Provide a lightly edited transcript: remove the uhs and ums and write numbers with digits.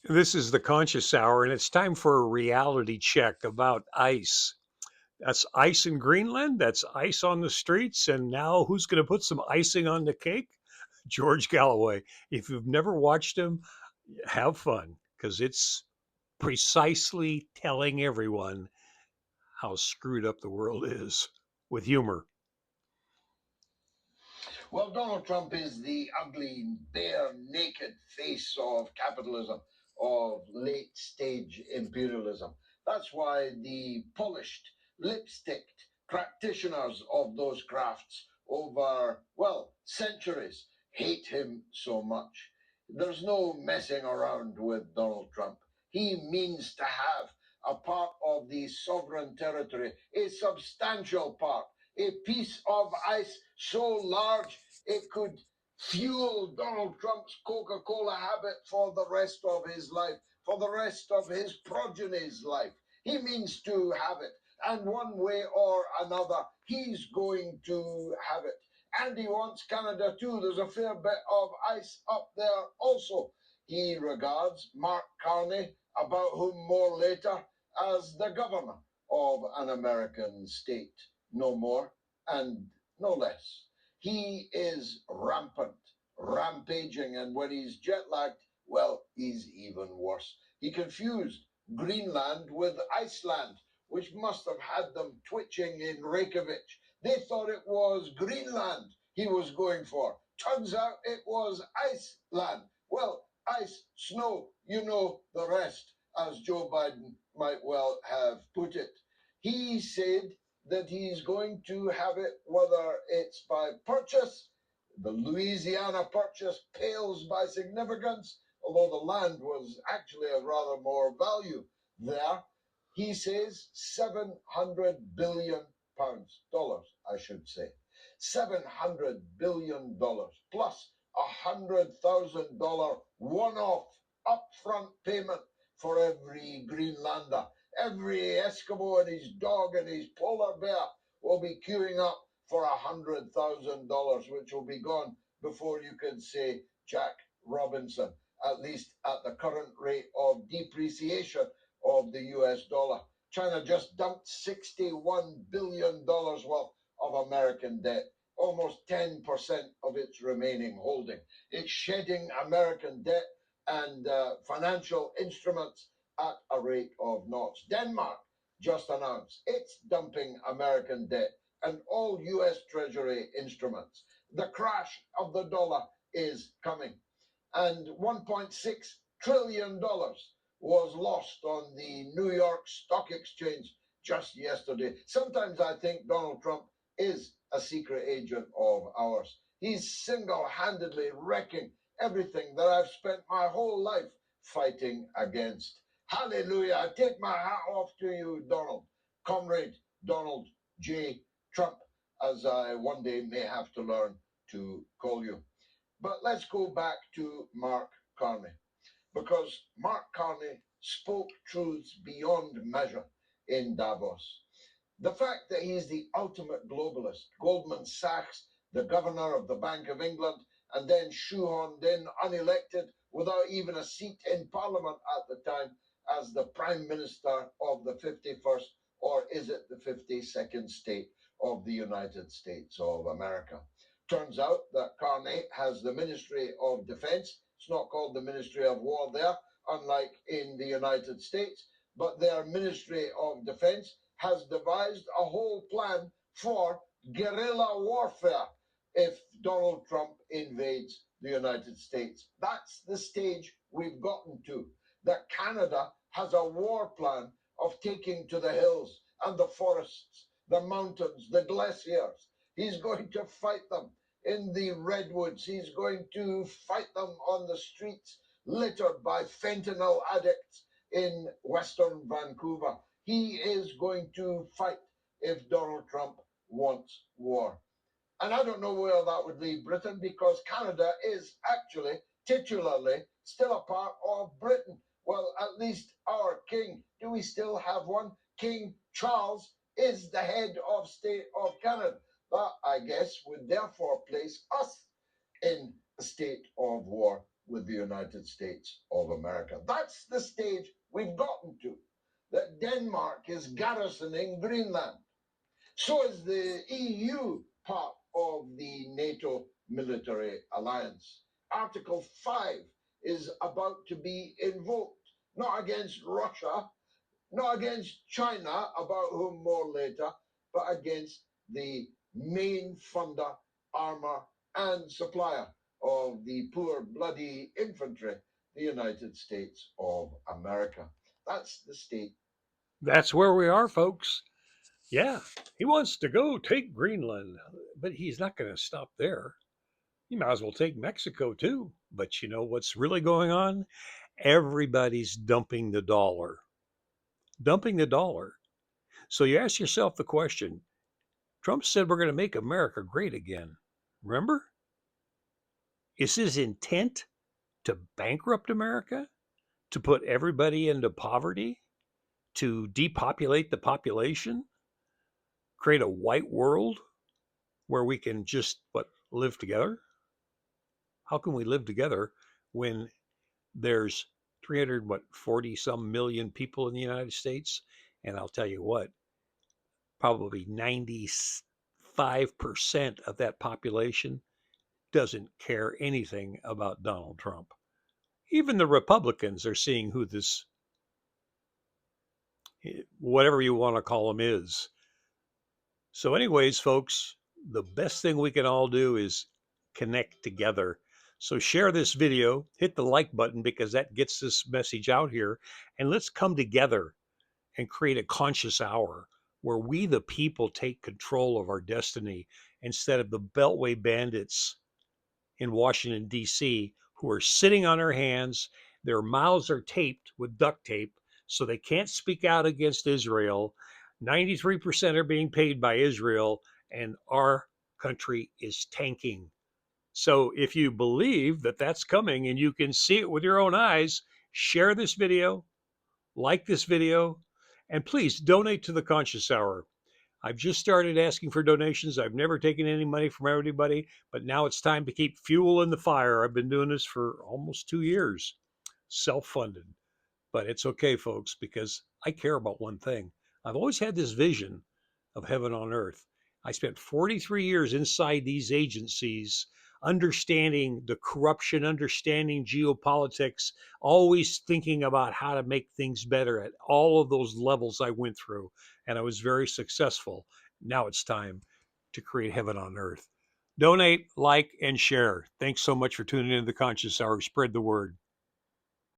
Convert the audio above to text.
This is the Conscious Hour, and it's time for a reality check about ice. That's ice in Greenland, that's ice on the streets, and now who's going to put some icing on the cake? George Galloway. If you've never watched him, have fun because it's precisely telling everyone how screwed up the world is with humor. Well, Donald Trump is the ugly, bare, naked face of capitalism, of late stage imperialism. That's why the polished, lipsticked practitioners of those crafts over, well, centuries hate him so much. There's no messing around with Donald Trump. He means to have a part of the sovereign territory, a substantial part, a piece of ice so large it could fuel Donald Trump's coca-Cola habit for the rest of his life, for the rest of his progeny's life. He means to have it. And one way or another, he's going to have it. And he wants Canada too. There's a fair bit of ice up there also. He regards Mark Carney, about whom more later, as the governor of an American state. No more and no less. He is rampant, rampaging, and when he's jet lagged, well, he's even worse. He confused Greenland with Iceland, which must have had them twitching in Reykjavik. They thought it was Greenland he was going for. Turns out it was Iceland. Well, ice, snow, you know the rest, as Joe Biden might well have put it. He said that he's going to have it whether it's by purchase. The Louisiana purchase pales by significance, although the land was actually of rather more value there. He says 700 billion pounds, dollars, I should say. $700 billion plus $100,000 one-off upfront payment for every Greenlander. Every Eskimo and his dog and his polar bear will be queuing up for $100,000, which will be gone before you can say Jack Robinson, at least at the current rate of depreciation of the US dollar. China just dumped $61 billion worth of American debt, almost 10% of its remaining holding. It's shedding American debt and financial instruments at a rate of knots. Denmark just announced it's dumping American debt and all US Treasury instruments. The crash of the dollar is coming. And $1.6 trillion was lost on the New York Stock Exchange just yesterday. Sometimes I think Donald Trump is a secret agent of ours. He's single handedly wrecking everything that I've spent my whole life fighting against. Hallelujah. I take my hat off to you, Donald, Comrade Donald J. Trump, as I one day may have to learn to call you. But let's go back to Mark Carney, because Mark Carney spoke truths beyond measure in Davos. The fact that he's the ultimate globalist, Goldman Sachs, the governor of the Bank of England, and then shoehorned in, unelected, without even a seat in Parliament at the time, as the Prime Minister of the 51st, or is it the 52nd state of the United States of America. Turns out that Carney has the Ministry of Defense. It's not called the Ministry of War there, unlike in the United States, but their Ministry of Defense has devised a whole plan for guerrilla warfare if Donald Trump invades the United States. That's the stage we've gotten to, that Canada has a war plan of taking to the hills and the forests, the mountains, the glaciers. He's going to fight them in the redwoods. He's going to fight them on the streets littered by fentanyl addicts in Western Vancouver. He is going to fight if Donald Trump wants war. And I don't know where that would leave Britain, because Canada is actually titularly still a part of Britain. Well, at least our king, do we still have one? King Charles is the head of state of Canada. That, I guess, would therefore place us in a state of war with the United States of America. That's the stage we've gotten to, that Denmark is garrisoning Greenland. So is the EU part of the NATO military alliance. Article 5 is about to be invoked, not against Russia, not against China, about whom more later, but against the main funder, armor, and supplier of the poor bloody infantry, the United States of America. That's the state. That's where we are, folks. Yeah, he wants to go take Greenland, but he's not going to stop there. You might as well take Mexico too. But you know what's really going on? Everybody's dumping the dollar. Dumping the dollar. So you ask yourself the question, Trump said we're going to make America great again. Remember? Is his intent to bankrupt America? To put everybody into poverty? To depopulate the population? Create a white world where we can just live together? How can we live together when there's 340 some million people in the United States? And I'll tell you what, probably 95% of that population doesn't care anything about Donald Trump. Even the Republicans are seeing who this, whatever you want to call him, is. So, anyways, folks, the best thing we can all do is connect together. So, share this video, hit the like button because that gets this message out here, and let's come together and create a conscious hour where we, the people, take control of our destiny instead of the Beltway bandits in Washington, D.C., who are sitting on their hands. Their mouths are taped with duct tape so they can't speak out against Israel. 93% are being paid by Israel, and our country is tanking. So if you believe that that's coming and you can see it with your own eyes, share this video, like this video, and please donate to the Conscious Hour. I've just started asking for donations. I've never taken any money from anybody, but now it's time to keep fuel in the fire. I've been doing this for almost 2 years, self funded. But it's okay, folks, because I care about one thing. I've always had this vision of heaven on earth. I spent 43 years inside these agencies, understanding the corruption, understanding geopolitics, always thinking about how to make things better at all of those levels I went through. And I was very successful. Now it's time to create heaven on earth. Donate, like, and share. Thanks so much for tuning in to the Conscious Hour. Spread the word.